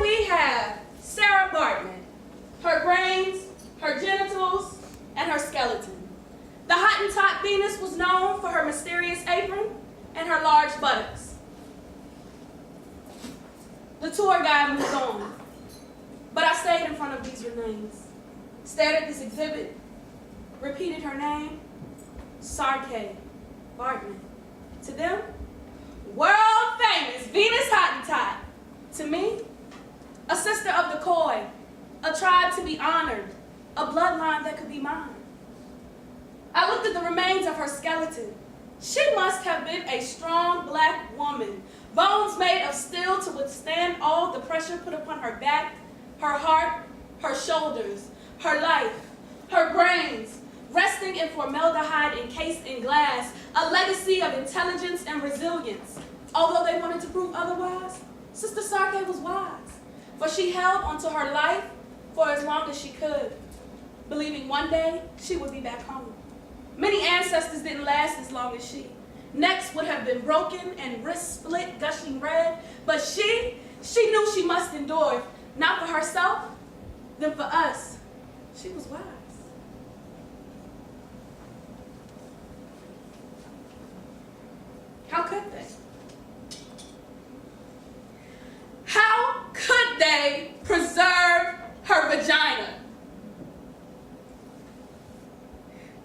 we have Sarah Bartman, her brains, her genitals, and her skeleton. The Hottentot Venus was known for her mysterious apron and her large buttocks. The tour guide moved on, but I stayed in front of these remains, stared at this exhibit, repeated her name, Sarkay Bartman. To them, world famous Venus Hottentot. To me, a sister of the Khoi, a tribe to be honored, a bloodline that could be mine. I looked at the remains of her skeleton. She must have been a strong black woman, bones made of steel to withstand all the pressure put upon her back, her heart, her shoulders, her life, her brains, resting in formaldehyde encased in glass, a legacy of intelligence and resilience. Although they wanted to prove otherwise, Sister Sarkay was wise, for she held onto her life for as long as she could, believing one day she would be back home. Many ancestors didn't last as long as she. Necks would have been broken and wrists split, gushing red, but she knew she must endure, not for herself, then for us. She was wise. How could they? How could they preserve her vagina?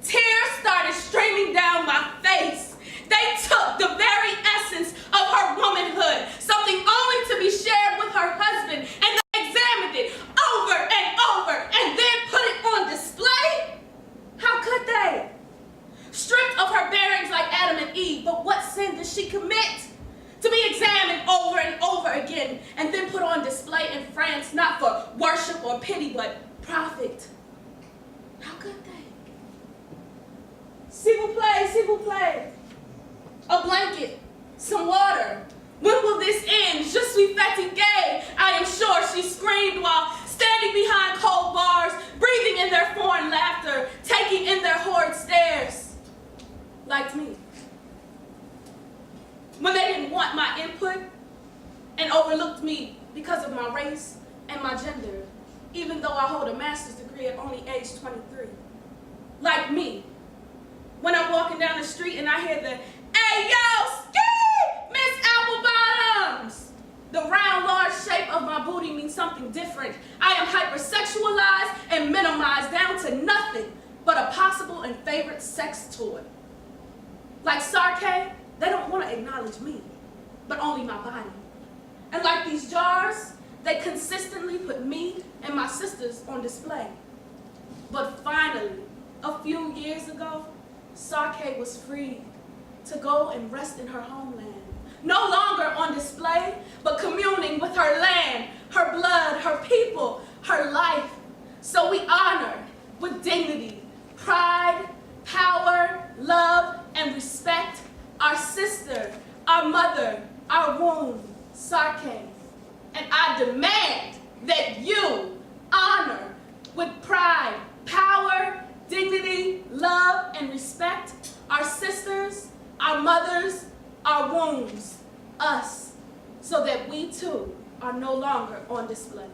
Tears started streaming down my face. They took the very essence of her womanhood, something only to be shared with her husband, and they examined it over and over and then put it on display? How could they? Stripped of her bearings like Adam and Eve, but what sin did she commit? To be examined over and over again and then put on display in France, not for worship or pity, but profit. How could they? S'il vous plaît. A blanket, some water. When will this end? Je suis fatiguée, I am sure she screamed while standing behind cold bars, breathing in their foreign laughter, taking in their horrid stares. Like me. When they didn't want my input and overlooked me because of my race and my gender, even though I hold a master's degree at only age 23. Like me. When I'm walking down the street and I hear the, "Hey yo, ski, Miss Applebottoms!" The round, large shape of my booty means something different. I am hypersexualized and minimized down to nothing but a possible and favorite sex toy. Like Sarkay, they don't want to acknowledge me, but only my body. And like these jars, they consistently put me and my sisters on display. But finally, a few years ago, Sarkay was free to go and rest in her homeland. No longer on display, but communing with her land, her blood, her people, her life. So we honor with dignity, pride, power, love, and respect our sister, our mother, our womb, Sarkay. And I demand that you honor with pride, power, dignity, love, and respect our sisters, our mothers, our wombs, us, so that we too are no longer on display.